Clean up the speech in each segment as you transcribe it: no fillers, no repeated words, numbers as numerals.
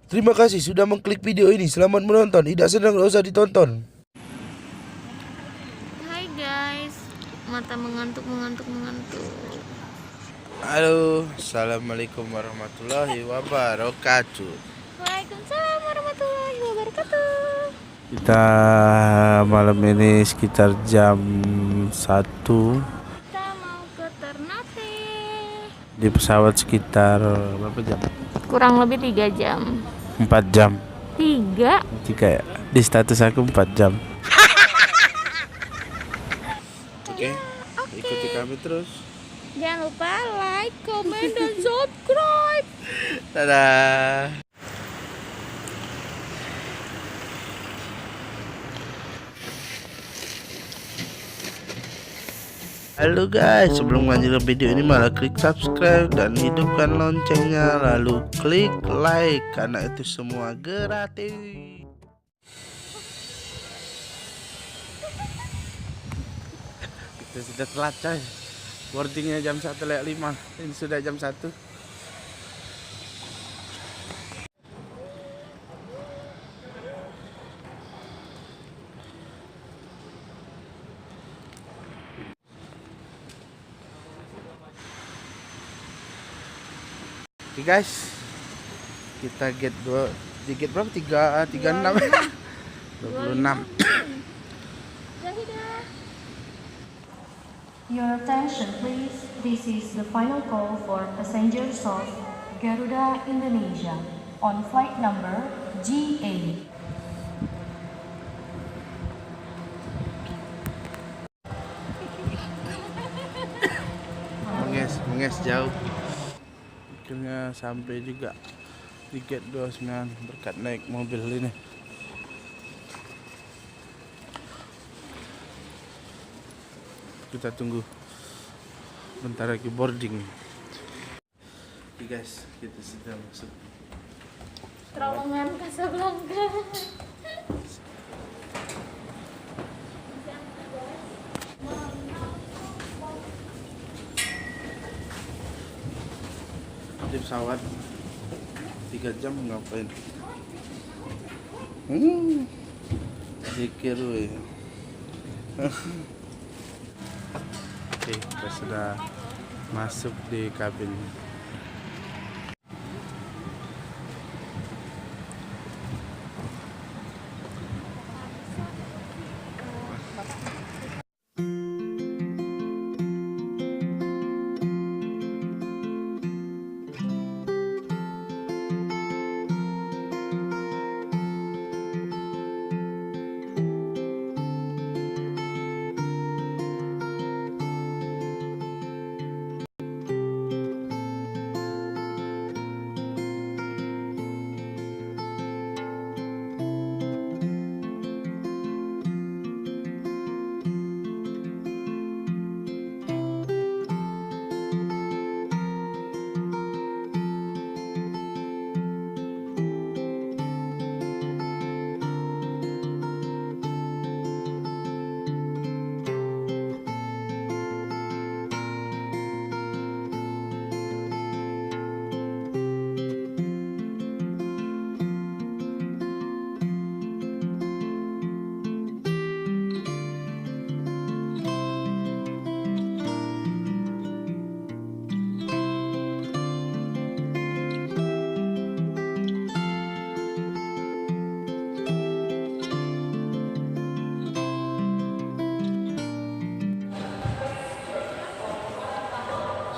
Terima kasih sudah mengklik video ini. Selamat menonton. Tidak senang gak usah ditonton. Hai guys, mata mengantuk. Halo, assalamualaikum warahmatullahi wabarakatuh. Waalaikumsalam warahmatullahi wabarakatuh. Kita malam ini sekitar jam 1 Kita mau ke Ternate. di pesawat sekitar berapa jam? Kurang lebih 3 jam. 4 jam. 3? 3 ya. Di status aku 4 jam. Oke. Ikuti kami terus. Jangan lupa like, comment, dan subscribe. Dadah. Halo guys, sebelum lanjut ke video ini malah klik subscribe dan hidupkan loncengnya, lalu klik like karena itu semua gratis. Kita sudah telat coy. Boardingnya jam 1:05. Ini sudah jam 1. Oke guys, kita gate 2, di gate berapa? 36 26. Your attention please, this is the final call for passengers of Garuda Indonesia on flight number GA. Menges jauh. Akhirnya sampai juga di gate 29 berkat naik mobil ini. Kita tunggu bentar lagi boarding. Oke guys, kita sudah masuk Terowongan Casablanca. di pesawat 3 jam ngapain? Zikir weh. Oke, kita sudah masuk di kabin.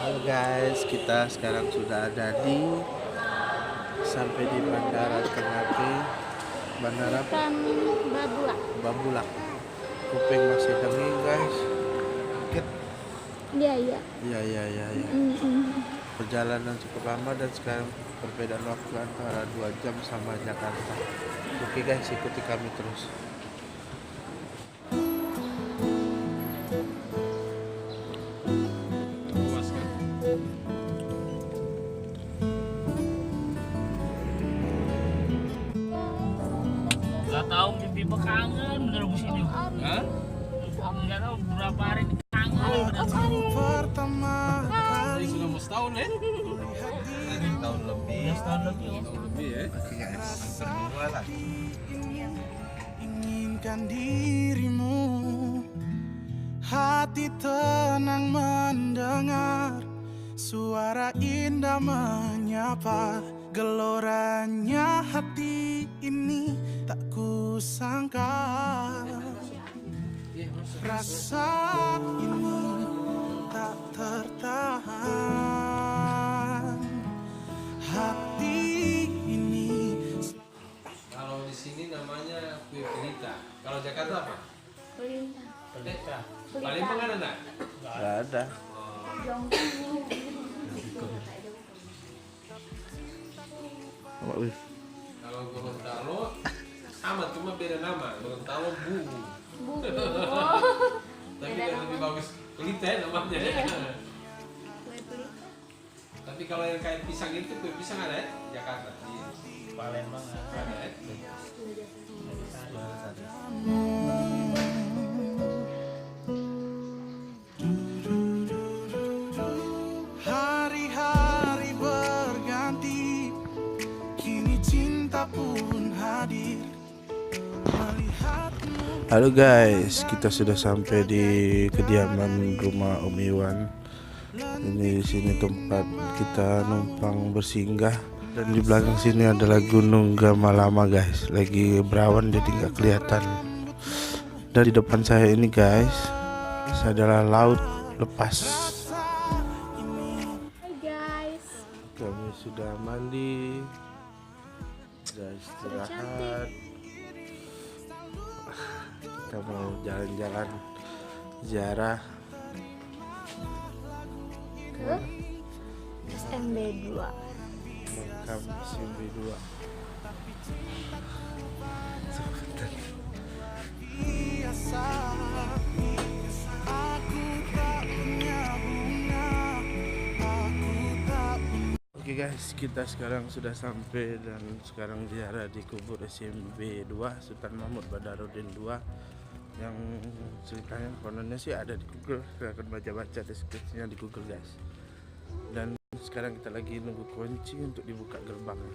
Halo guys, kita sekarang sudah ada sampai di Bandara Ternate, Bandara Babulak. Babulak. Kuping masih dingin guys. Dikit. Iya. Iya. Perjalanan cukup lama dan sekarang perbedaan waktu antara 2 jam sama Jakarta. Oke guys, ikuti kami terus. Gak tahu mimpi kangen bener bus ini. Hah? Gak tahu berapa hari ini kangen bener. Pertama Jadi sudah mau setahun ya? Tahun lebih. setahun lebih ya. Lebih ya. Akhirnya berdua lah. Inginkan dirimu, hati tenang mendengar suara indah menyapa. Geloranya hati ini tak kusangka, rasa ini tak tertahan. Hati ini. Kalau di sini namanya kue pelita. Kalau Jakarta apa? Pelita. Palembang ada nggak? Nggak ada. Apa, wih? Kalau Gorontalo sama, cuma beda nama. Gorontalo bubu. Tapi yang lebih bagus pelita ya namanya. Tapi kalau yang kayak pisang itu kue pisang ada ya? Jakarta. Di Palembang ada ya? Hari-hari berganti, kini cinta pun hadir. Melihatmu. Halo guys, kita sudah sampai di kediaman rumah Om Iwan. Ini di sini tempat kita numpang bersinggah. Dan di belakang sini adalah Gunung Gamalama guys. Lagi berawan jadi nggak kelihatan. Dan di depan saya ini guys, adalah laut lepas. Hai guys. Kami sudah mandi, sudah istirahat. Kita mau jalan-jalan ziarah Ke SMB 2. makam SMB 2. Biasa, aku tak punya bunga, aku tak punya. Oke guys, kita sekarang sudah sampai dan sekarang ziarah di kubur SMB 2 Sultan Mahmud Badarudin 2 yang ceritanya kononnya sih ada di Google. Silahkan baca-baca deskripsinya di Google guys. Dan sekarang kita lagi nunggu kunci untuk dibuka gerbangnya.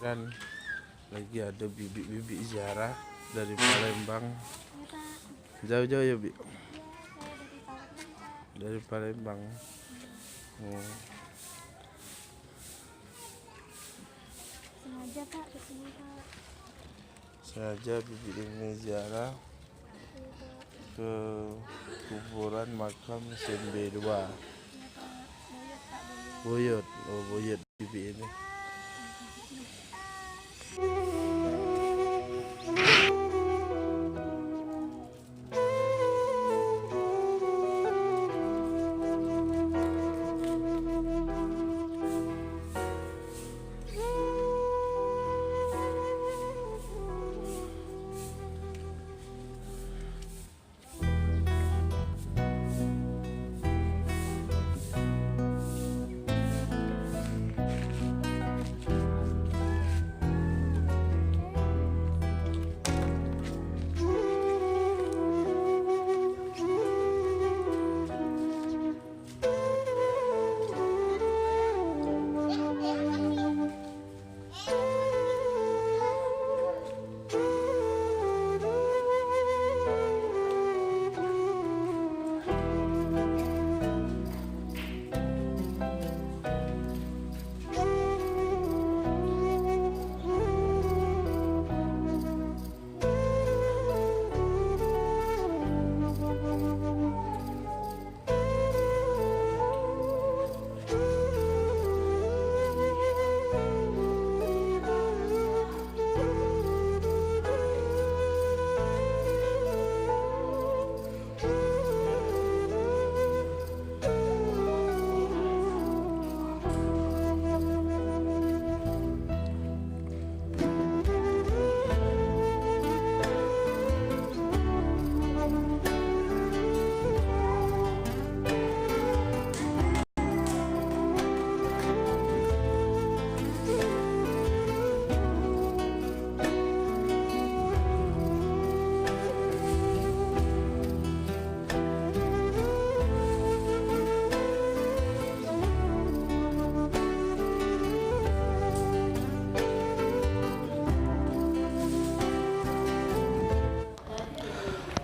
Dan lagi ada bibi-bibi ziarah dari Palembang. Jauh-jauh ya, Bi? Dari Palembang. Sengaja Pak kesini Pak. Sengaja bibi ini ziarah ke kuburan makam SMB 2. Buyut, oh buyut bibi ini.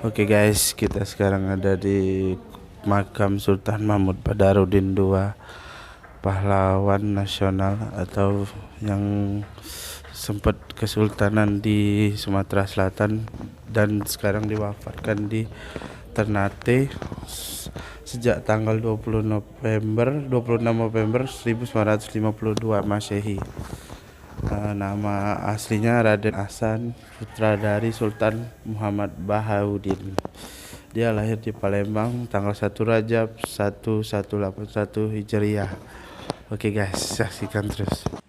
Oke guys, kita sekarang ada di makam Sultan Mahmud Badarudin II, pahlawan nasional atau yang sempat kesultanan di Sumatera Selatan dan sekarang diwafatkan di Ternate sejak tanggal 26 November 1952 Masehi. Nama aslinya Raden Hasan, putra dari Sultan Muhammad Bahaudin. Dia lahir di Palembang tanggal 1 Rajab 1181 Hijriah. Oke guys, saksikan terus.